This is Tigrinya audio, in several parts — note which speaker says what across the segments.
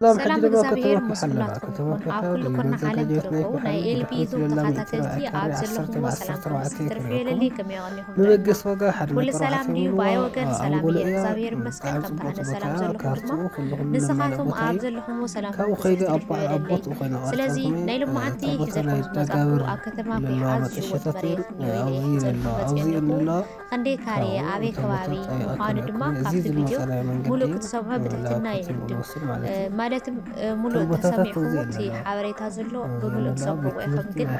Speaker 1: سلام እግዚአብሔር መስላትኩም ይሁን ኣብ ኩሉ ኩርና ዓለም ትርከቡ ናይ ኤልቢ ዩቱብ ተኸታተልቲ ኣብ ዘለኹም ሰላም ተርፍየለሊ ከመይቐኒኹም ኩሉ ሰላም ድዩ ብኣይ ወገን ሰላም እየ እግዚአብሔር ይመስገን ከምታ ኣነ ሰላም ዘለኹም ድማ ንስኻቶም ኣብ ዘለኹም ሰላም ተርፍየለሊ ስለዚ ናይ ልምዓንቲ ሒዘልኩም ዝመጻኹ ኣብ ከተማ ኩሓ ዝሽወጥ መሬት ንወይለ ዘለኹ ክንደይ ካሬ ኣበይ ከባቢ ምዃኑ ድማ ካብቲ ቪድዮ ሙሉእ ክትሰምዑ ብትሕትና ይዕድም ማለትም ሙሉእ ተሰሚዕኩሞ እቲ ሓበሬታ ዘሎ ብሙሉእ ትሰምዕዎ ኢኹም ግን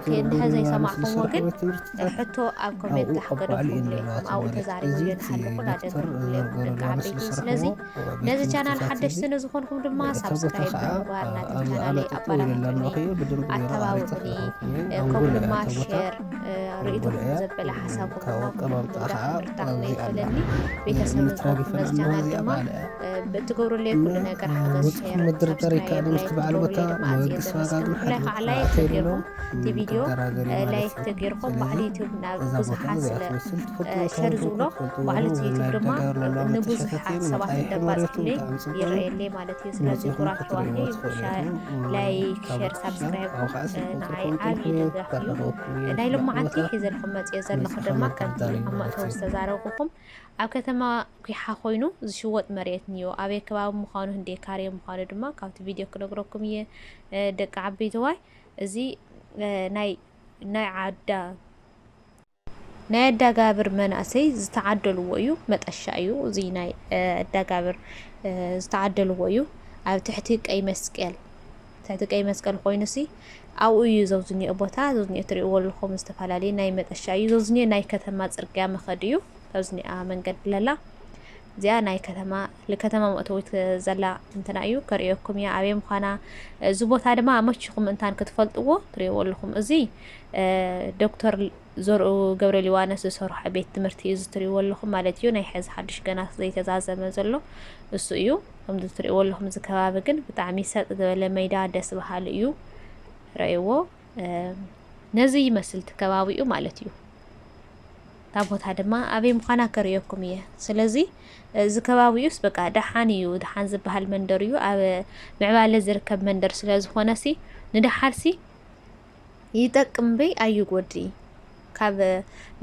Speaker 1: ክንድሕር ዘይሰማዕኩሞ ግን ሕቶ ኣብ ኮሜንት ተሓገደኩም ኢኹም ኣብኡ ተዛሪቡ ንሓለኹ ናደንኩምለ ደቂ ዓበይቲ ስለዚ ነዚ ቻናል ሓደሽቲ ንዝኾንኩም ድማ ሳብስክራይብ ብምግባር ናቲ ቻናለይ ኣባላትኒ ኣተባብዕኒ ከምኡ ድማ ሼር ርእይቶኩም ዘበለ ሓሳብኩም ብጣዕሚ ይፈለኒ ቤተሰብ ንዝኾንኩም ነዚ ቻናል ድማ بتقولوا كل ነገር ሓገዝ መድረደሪካ ንምስክ በዓል ቦታ ወግስ ዋጋግን ሓላይ ሓላይ ተገይሮም እቲ ቪድዮ ላይክ ተገይርኩም ባዕሊ ዩቲዩብ ናብ ብዙሓት ሸር ዝብሎ ባዕሊ ዩቲዩብ ድማ ንብዙሓት ሰባት እንደባፅልይ ይርአየለይ ማለት እዩ ስለዚ ኩራት ሸዋሂ ላይክ ሸር ሳብስክራይብ ንዓይ ዓብዪ ድጋፍ እዩ ናይ ልምዓንቲ ሒዘልኩም መፅየ ዘለኹ ድማ ከምቲ ኣብ መእተዊ ዝተዛረብኩኩም ኣብ ከተማ ኩሓ ኮይኑ ዝሽወጥ መሬት ንዮ ኣበይ ከባቢ ምዃኑ ህንደይ ካሬ ምዃኑ ድማ ካብቲ ቪድዮ ክነግረኩም እየ ደቂ ዓበይቲ ዋይ እዚ ናይ ኣዳጋብር መናእሰይ ዝተዓደልዎ እዩ መጠሻ እዩ እዚ ናይ ኣዳጋብር ዝተዓደልዎ እዩ ኣብ ትሕቲ ቀይ መስቀል ኮይኑ ሲ ኣብኡ እዩ ዘውዝኒኦ ቦታ ዘውዝኒኦ ትሪእዎ ኣለኹም ዝተፈላለዩ ናይ መጠሻ እዩ ዘውዝኒኦ ናይ ከተማ ፅርግያ መኸድ እዩ ተውዝኒኣ መንገድ ለላ እዚኣ ናይ ከተማ መእተዊት ዘላ እንትና እዩ ከሪአኩም እያ ኣበይ ምዃና እዚ ቦታ ድማ ኣመችኹም እንታን ክትፈልጥዎ ትሪእዎ ኣለኹም እዚ ዶክተር ዘርኡ ገብረ ሊዋነስ ዝሰርሖ ቤት ትምህርቲ እዩ ትሪእዎ ኣለኹም ማለት እዩ ናይ ሕዚ ሓድሽ ገና ዘይተዛዘመ ዘሎ እሱ እዩ ከምዚ ትሪእዎ ኣለኹም እዚ ከባቢ ግን ብጣዕሚ ሰጥ ዝበለ ሜዳ ደስ በሃሊ እዩ ረእይዎ ነዚ ይመስል እቲ ከባቢኡ ማለት እዩ ታቦታ ድማ ኣበይ ምዃና ከሪአኩም እየ ስለዚ እዚ ከባቢኡስ በቃ ደሓን እዩ ደሓን ዝበሃል መንደር እዩ ኣብ ምዕባለ ዝርከብ መንደር ስለ ዝኾነ ሲ ንደሓርሲ ይጠቅም በይ ኣይጎዲ ካብ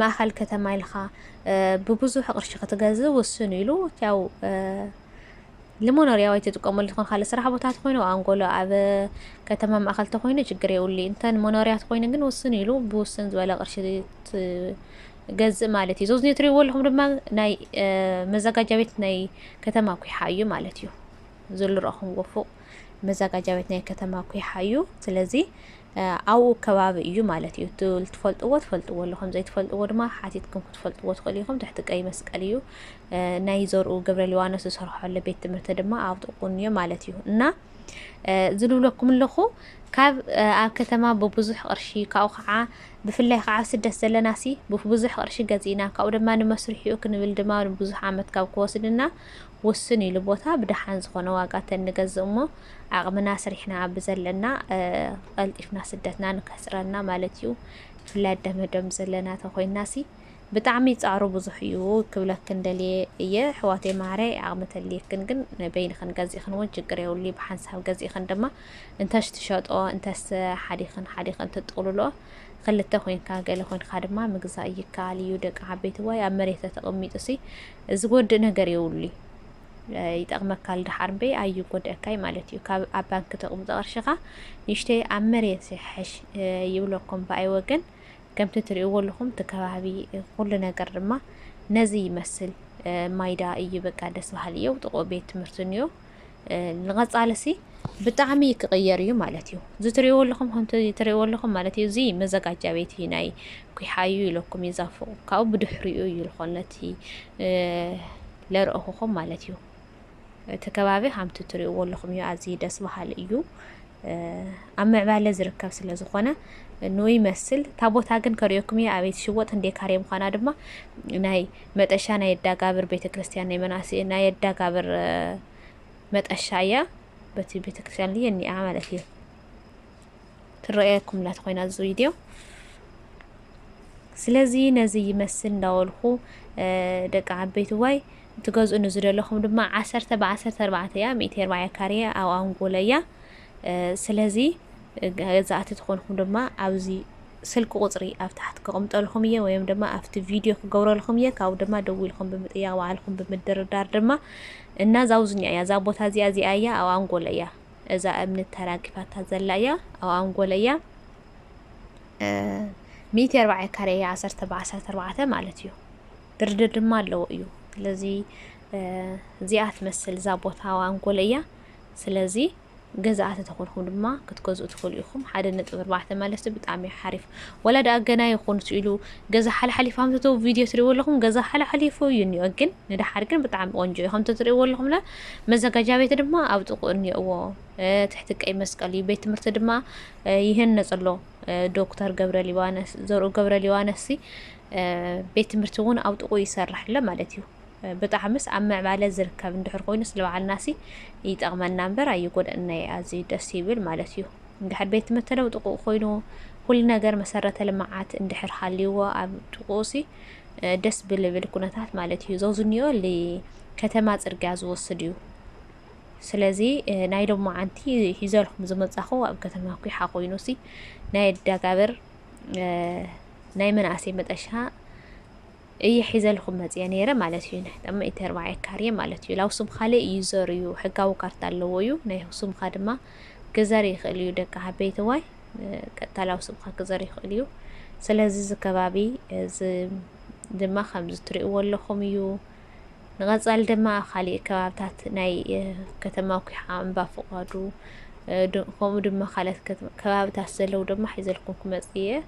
Speaker 1: ማእኸል ከተማ ኢልኻ ብብዙሕ ቅርሺ ክትገዝእ ውስን ኢሉ ያው ለሞኖርያ ወይ ተጥቀመሉ ትኾን ካለ ስራሕ ቦታት ኮይኑ አንጎሎ ኣብ ከተማ ማእኸል ተኮይኑ ችግር የውሊ እንተን ሞኖርያት ኮይኑ ግን ውስን ኢሉ ብውስን ዝበለ ቅርሺ ገዝእ ማለት እዩ ዞዝኒ ትሪእዎ ኣለኹም ድማ ናይ መዘጋጃ ቤት ናይ ከተማ ኩሓ እዩ ማለት እዩ ዝልረኹም ወፉቅ መዘጋጃ ቤት ናይ ከተማ ኩሓ እዩ ስለዚ ኣብኡ ከባቢ እዩ ማለት እዩ ትፈልጥዎ ኣለኹም ዘይትፈልጥዎ ድማ ሓቲትኩም ክትፈልጥዎ ትኽእሉ ኢኹም ትሕቲ ቀይ መስቀል እዩ ናይ ዘርኡ ገብረ ሊዋነስ ዝሰርሖለ ቤት ትምህርቲ ድማ ኣብ ጥቁን እዩ ማለት እዩ እና ዝልብለኩም ኣለኹ ካብ ኣብ ከተማ ብብዙሕ ቅርሺ ካብኡ ከዓ ብፍላይ ከዓ ስደት ዘለና ሲ ብብዙሕ ቅርሺ ገዚእና ካብኡ ድማ ንመስርሒኡ ክንብል ድማ ብዙሕ ዓመት ካብ ክወስድና ውስን ኢሉ ቦታ ብድሓን ዝኾነ ዋጋ ተንገዝእ እሞ ዓቕምና ሰሪሕና ብዘለና ቀልጢፍና ስደትና ንከስረና ማለት እዩ ብፍላይ ደመደም ዘለና ተኮይና ሲ ብጣዕሚ ፃዕሩ ብዙሕ እዩ ክብለክን ደልየ እየ ሕዋተይ ማዕረይ ዓቕሚ ተልየክን ግን በይንኽን ገዚእኽን እውን ችግር የውሊ ብሓንሳብ ገዚእኽን ድማ እንተሽ ትሸጦ እንተስ ሓዲኽን ትጥቕልሎ ክልተ ኮንካ ገለ ኮንካ ድማ ምግዛእ ይከኣል እዩ ደቂ ዓበይቲ ዋይ ኣብ መሬት ተቐሚጡ ሲ ዝጎድእ ነገር የውሊ ይጠቕመካ ልድሓር በይ ኣይጎድአካይ ማለት እዩ ካብ ኣብ ባንኪ ተቐምጦ ቅርሽኻ ንሽተይ ኣብ መሬት ይሕሽ ይብለኩም ብኣይ ወገን ከምቲ ትሪእዎ ኣለኹም እቲ ከባቢ ኩሉ ነገር ድማ ነዚ ይመስል ማይዳ እዩ በቃ ደስ በሃሊ እዩ ጥቑ ቤት ትምህርቲ እንዮ ንቐፃለሲ ብጣዕሚ ክቕየር እዩ ማለት እዩ እዚ ትሪእዎ ኣለኹም ከምቲ ትሪእዎ ኣለኹም ማለት እዩ እዚ መዘጋጃ ቤት ናይ ኩሓ እዩ ኢለኩም ይዛፍቑ ካብኡ ብድሕሪኡ እዩ ልኾን ነቲ ለርእኹኹም ማለት እዩ እቲ ከባቢ ከምቲ ትሪእዎ ኣለኹም እዩ ኣዝዩ ደስ በሃሊ እዩ ኣብ ምዕባለ ዝርከብ ስለ ዝኾነ ንወይ መስል ታቦታ ግን ከሪአኩም እየ ኣበይ ትሽወጥ እንዴ ካሬ ምዃና ድማ ናይ መጠሻ ናይ ኣዳጋብር ቤተክርስትያን ናይ መናእሰይ ናይ ኣዳጋብር መጠሻ እያ በቲ ቤተክርስትያን ልየ እኒኣ ማለት እዩ ትረአየኩም ላት ኮይና እዚ ቪድዮ ስለዚ ነዚ ይመስል እንዳወልኹ ደቂ ዓበይቲ ዋይ تجوز إنه زر لهم دم 10 ب 14 يا 240 كارية أو أنقوليا سلازي جزعت تكونهم دم عاوزي سلك قطري أفتحت كقمت لهم يه ويوم دم أفت فيديو كجورا لهم يه كأو دم دوي لهم بمتيا وعلهم بمدردار دم الناس عاوزني يا زابط هذه أيه أو أنقوليا إذا أمن التراكفات هذا أو أنقوليا 240 كارية 10 ب 14 مالتيو دردر ما لو إيو لذي زيات مثل زابوتها وأنقوليا سلازي جزعت تكونهم دما كتجزء تخليهم حدا نتقبل بعث مالست بتعمي حرف ولا دا أجنا يكون تقولوا جزء حل فهمتوا فيديو تريوا لهم جزء حل فو يني أجن ندا حركن بتعمي أنجو هم تريوا لهم لا مزاج جابت دما أو تقولني أو تحتك أي مسكالي بيت مرتدما يهن نزلوا دكتور جبريل وانس زورو جبريل وانسي بيت مرتون أو تقوي يسرح لا مالتيو بتحمس عم على زركب ندحر خوينس لو على الناسي يتأمن نمبر يقول إنه أزيد السيبل مالتيو ندحر بيت مثلا وتقو خوينو كل نجار مسرة لمعات ندحر حليوة أو تقوسي دس بالكونتات مالتيو زوزنيو اللي كتمات إرجاز وصديو سلازي نايلو معانتي هزالهم زمت أخو أو كتماكي حقوينوسي نايل دقابر ناي مناسي متأشها أي حزل خمت يعني يرى مالتيو نحت أما إتربع كارية مالتيو لو سم خالي يزوريو حكاو كارتالويو ناي سم خادمة كزاري خليو دك حبيت واي كتلاو سم خا كزاري خليو سلازي زكبابي ز دما خمس تريو ولا خميو نغزال دما خالي كبابتات ناي كتماوكي حام بافقادو خم دما خالت كبابتات سلو دما حزلكم كمزية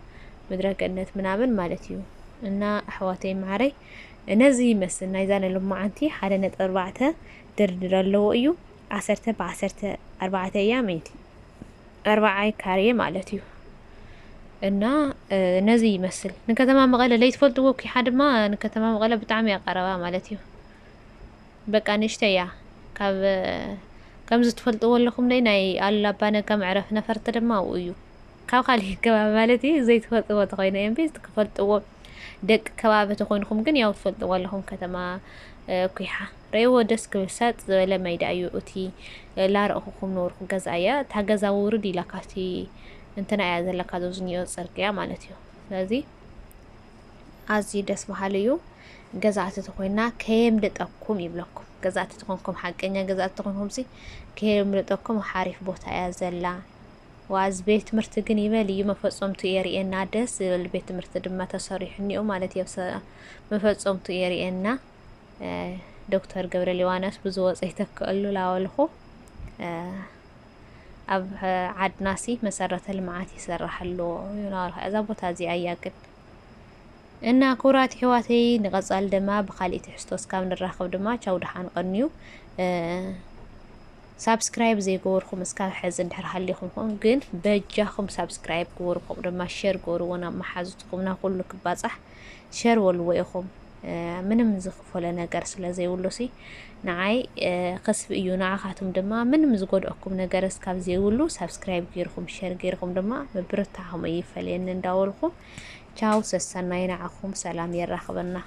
Speaker 1: مدرك أنت منامن مالتيو إن أحواتي معري نزي مثل نايزان لما عنتي حالة نت 4 دردر اللو إيو 10 ب 14 أيام 4 كارية مالتيو إن نزي مثل نكتما مغلا ليت فلتو كي حد ما نكتما مغلا بتعمي قربا مالتيو بقى نشتيا كم زت فلتو لكم ناي ألا بانا كم عرف نفرت دما وإيو كاو خالي كما مالتي زيت فلتو تخينا ينبيز تكفلتو دق كبابة تخونكم جن ياو تفضل والهم كتما كيحة ريو دسك بسات ولا ما يدعيو أتي لا رأخكم نوركم جزايا تجزا وردي لكاتي انتنا عايز لك هذا زنيو صرقيا مالتيو لذي عزي دس محليو جزعت تخوينا كيم لتأكم يبلكم جزعت تخونكم حقنا جزعت تخونكم سي كيم لتأكم حارف بوتا عايزلا وعز بيت مرتقن يبالي مفصومتو يرينا دس البيت مرتد ما تصريحني مالتي يبص مفصومتو يرينا دكتور جبريل وانس بزوز يتكلوا لا والخو أب عاد ناسي مسرة المعات يسرح له ينال هذا بتازي أياكل إن كورات حواتي نغزال دما بخالي تحستوس كامل الراخب دما تشاو دحان قنيو سابسكرايب زي قوركم اسكا حزن دحر حليكم كون جن بجاكم سابسكرايب قوركم دما شير قورو وانا محازتكم ناقول لك باصح شير والويكم منم زخفو لنجر سلازي ولوسي نعاي قصف ايو نعاخاتم دما منم زقودكم نجر اسكا زي ولو سابسكرايب غيركم شير غيركم دما مبرتاهم اي فلين نداولكم تشاو سسنا ينعكم سلام يرخبنا